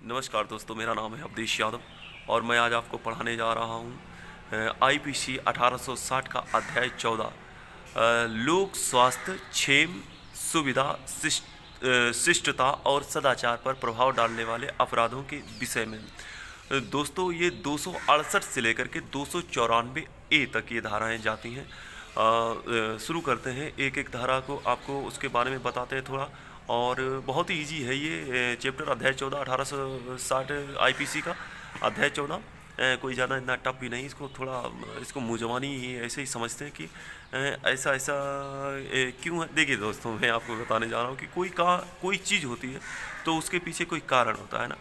नमस्कार दोस्तों, मेरा नाम है अवधेश यादव और मैं आज आपको पढ़ाने जा रहा हूँ आईपीसी 1860 का अध्याय 14 लोक स्वास्थ्य, क्षेम, सुविधा, शिष्टता और सदाचार पर प्रभाव डालने वाले अपराधों के विषय में। दोस्तों, ये 268 से लेकर के 294 ए तक ये धाराएं जाती हैं। शुरू करते हैं, एक एक धारा को आपको उसके बारे में बताते हैं थोड़ा। और बहुत ही इजी है ये चैप्टर, अध्याय 14 1860 आईपीसी का अध्याय 14। कोई ज़्यादा इतना टफ भी नहीं, इसको थोड़ा इसको मुँह ज़बानी ही ऐसे ही समझते हैं कि ऐसा ऐसा क्यों है। देखिए दोस्तों, मैं आपको बताने जा रहा हूँ कि कोई चीज़ होती है तो उसके पीछे कोई कारण होता है ना।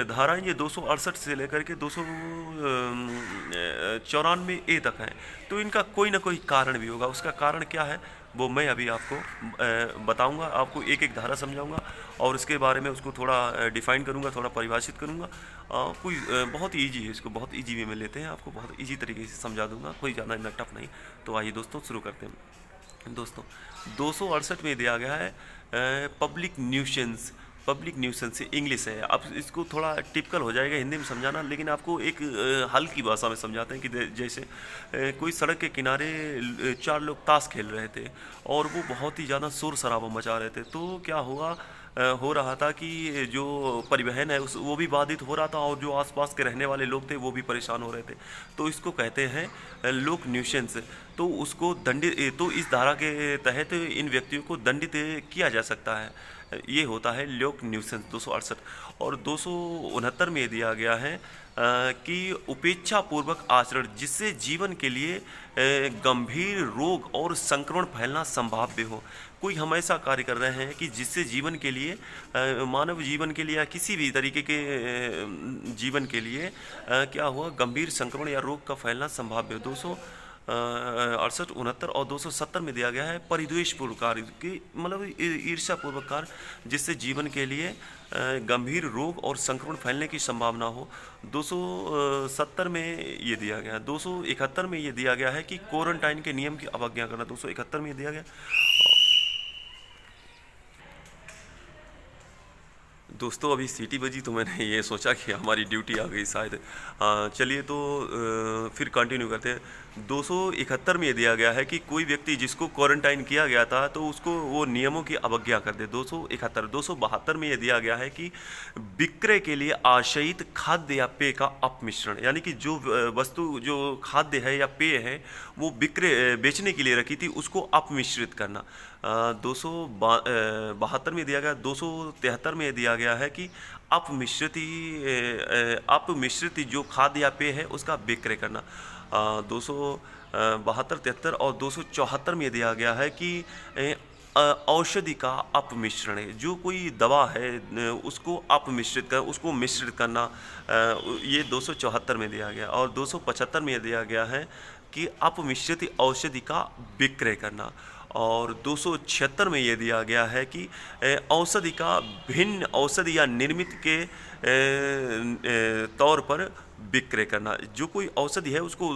धाराएँ ये 268 से लेकर के 294 ए तक हैं, तो इनका कोई ना कोई कारण भी होगा। उसका कारण क्या है वो मैं अभी आपको बताऊंगा, आपको एक एक धारा समझाऊंगा और इसके बारे में उसको थोड़ा डिफाइन करूंगा, थोड़ा परिभाषित करूंगा। बहुत ही ईजी है, इसको बहुत ईजी वे में लेते हैं, आपको बहुत ईजी तरीके से समझा दूंगा, कोई ज़्यादा इतना टफ नहीं। तो आइए दोस्तों शुरू करते हैं। दोस्तों 268 में दिया गया है public nuisance. Public nuisance English है, अब इसको थोड़ा टिपिकल हो जाएगा हिंदी में समझाना, लेकिन आपको एक हल्की भाषा में समझाते हैं कि जैसे कोई सड़क के किनारे 4 लोग ताश खेल रहे थे और वो बहुत ही ज़्यादा शोर शराबा मचा रहे थे। तो क्या हो रहा था कि जो परिवहन है वो भी बाधित हो रहा था और जो आसपास के रहने वाले लोग थे वो भी परेशान हो रहे थे। तो इसको कहते हैं लोक न्यूसेंस। तो उसको दंडित, तो इस धारा के तहत इन व्यक्तियों को दंडित किया जा सकता है। ये होता है लोक न्यूसेंस 268। और 269 में दिया गया है कि उपेक्षा पूर्वक आचरण जिससे जीवन के लिए गंभीर रोग और संक्रमण फैलना संभाव्य हो। कोई हम ऐसा कार्य कर रहे हैं कि जिससे जीवन के लिए, मानव जीवन के लिए या किसी भी तरीके के जीवन के लिए क्या हुआ, गंभीर संक्रमण या रोग का फैलना संभाव्य हो। 268, 69 और 270 में दिया गया है परिद्वेषपूर्ण कार्य की, मतलब ईर्ष्यापूर्वक कार्य जिससे जीवन के लिए गंभीर रोग और संक्रमण फैलने की संभावना हो। 270 में ये दिया गया है। 271 में ये दिया गया है कि क्वारंटाइन के नियम की अवज्ञा करना। 271 में दिया गया। दोस्तों अभी सीटी बजी तो मैंने ये सोचा कि हमारी ड्यूटी आ गई शायद। चलिए तो फिर कंटिन्यू करते हैं। 271 में ये दिया गया है कि कोई व्यक्ति जिसको क्वारंटाइन किया गया था तो उसको वो नियमों की अवज्ञा कर दे। 271। 272 में ये दिया गया है कि विक्रय के लिए आशयित खाद्य या पेय का अपमिश्रण, यानी कि जो वस्तु जो खाद्य है या पेय है वो बेचने के लिए रखी थी उसको अपमिश्रित करना। 272 में दिया गया। 273 में दिया गया है कि अपमिश्रित जो खाद्य या पेय है उसका विक्रय करना। 272, 73 और 274 में दिया गया है कि औषधि का अपमिश्रण है, जो कोई दवा है उसको अपमिश्रित कर, उसको मिश्रित करना। ये 274 में दिया गया। और 275 में दिया गया है कि अपमिश्रित औषधि का विक्रय करना। और 276 में ये दिया गया है कि औषधि का भिन्न औषधि या निर्मित के तौर पर विक्रय करना। जो कोई औषधि है उसको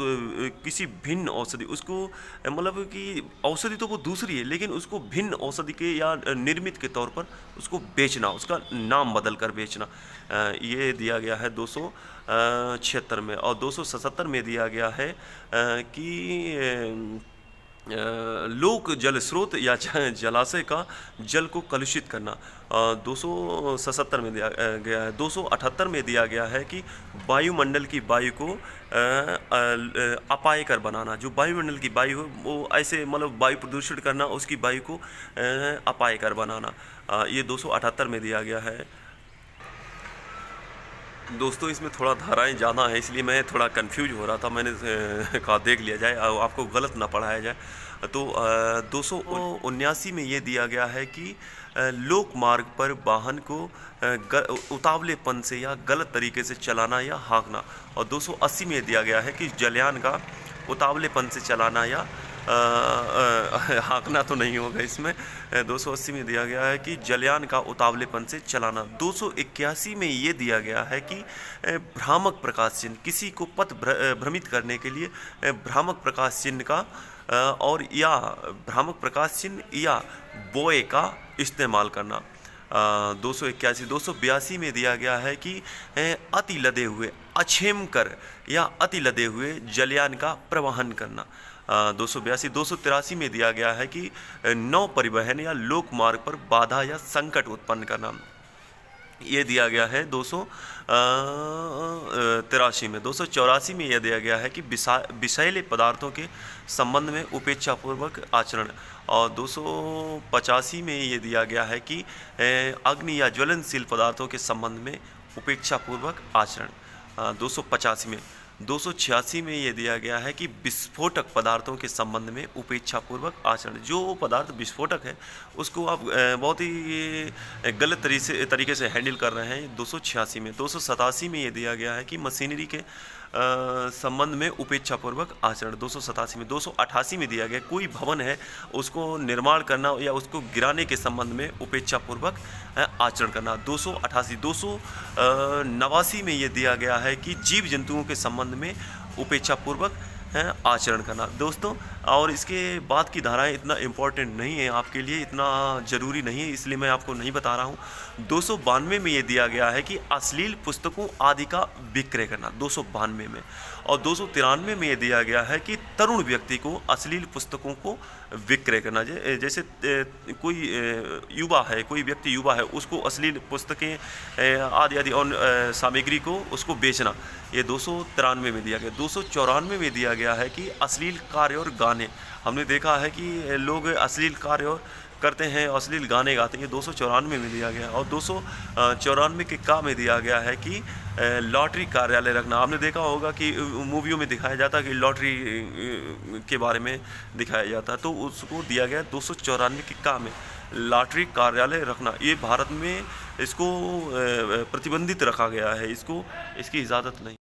किसी भिन्न औषधि, उसको मतलब कि औषधि तो वो दूसरी है लेकिन उसको भिन्न औषधि के या निर्मित के तौर पर उसको बेचना, उसका नाम बदल कर बेचना। ये दिया गया है 276 में। और 277 में दिया गया है कि लोक जल स्रोत या जलाशय का जल को कलुषित करना। 277 में दिया गया है। 278 में दिया गया है कि वायुमंडल की वायु को अपायकर बनाना। जो वायुमंडल की वायु हो वो ऐसे मतलब वायु प्रदूषण करना, उसकी वायु को अपायकर बनाना। ये 278 में दिया गया है। दोस्तों इसमें थोड़ा धाराएं ज़्यादा हैं इसलिए मैं थोड़ा कंफ्यूज हो रहा था, मैंने कहा देख लिया जाए, आपको गलत ना पढ़ाया जाए। तो 279 में ये दिया गया है कि लोक मार्ग पर वाहन को उतावलेपन से या गलत तरीके से चलाना या हाँकना। और 280 में दिया गया है कि जलयान का उतावलेपन से चलाना या हाँकना तो नहीं होगा इसमें। 280 में दिया गया है कि जलयान का उतावलेपन से चलाना। 281 में ये दिया गया है कि भ्रामक प्रकाश चिन्ह, किसी को पथ भ्रमित करने के लिए भ्रामक प्रकाश चिन्ह का और या भ्रामक प्रकाश चिन्ह या बोए का इस्तेमाल करना। 281 282 में दिया गया है कि अति लदे हुए अक्षेम कर या अति लदे हुए जलयान का प्रवहन करना। 282 283 में दिया गया है कि नौ परिवहन या लोक मार्ग पर बाधा या संकट उत्पन्न करना। ये दिया गया है 283 में। 284 में यह दिया गया है कि विषैले पदार्थों के संबंध में उपेक्षापूर्वक आचरण। और 285 में ये दिया गया है कि अग्नि या ज्वलनशील पदार्थों के संबंध में उपेक्षापूर्वक आचरण। 285 में। 286 में ये दिया गया है कि विस्फोटक पदार्थों के संबंध में उपेक्षापूर्वक आचरण। जो पदार्थ विस्फोटक है उसको आप बहुत ही गलत तरीके से हैंडल कर रहे हैं 286 में। 287 में ये दिया गया है कि मशीनरी के संबंध में उपेक्षापूर्वक आचरण। 287 में। 288 में दिया गया कोई भवन है उसको निर्माण करना या उसको गिराने के संबंध में उपेक्षापूर्वक आचरण करना। 288। 289 में ये दिया गया है कि जीव जंतुओं के संबंध में उपेक्षापूर्वक आचरण करना। दोस्तों, और इसके बाद की धाराएं इतना इम्पोर्टेंट नहीं है आपके लिए, इतना ज़रूरी नहीं है, इसलिए मैं आपको नहीं बता रहा हूँ। 292 में ये दिया गया है कि अश्लील पुस्तकों आदि का विक्रय करना। 292 में। और 293 में ये दिया गया है कि तरुण व्यक्ति को अश्लील पुस्तकों को विक्रय करना। जैसे कोई युवा है, कोई व्यक्ति युवा है, उसको अश्लील पुस्तकें आदि आदि और सामग्री को उसको बेचना। ये 293 में दिया गया। 294 में दिया गया है कि अश्लील कार्य और गाने। हमने देखा है कि लोग अश्लील कार्य और करते हैं, अश्लील गाने गाते हैं। 294 में दिया गया। और 294 के का में दिया गया है कि लॉटरी कार्यालय रखना। आपने देखा होगा कि मूवियों में दिखाया जाता है कि लॉटरी के बारे में दिखाया जाता है, तो उसको दिया गया 294 के का में लॉटरी कार्यालय रखना। ये भारत में इसको प्रतिबंधित रखा गया है, इसकी इजाज़त नहीं।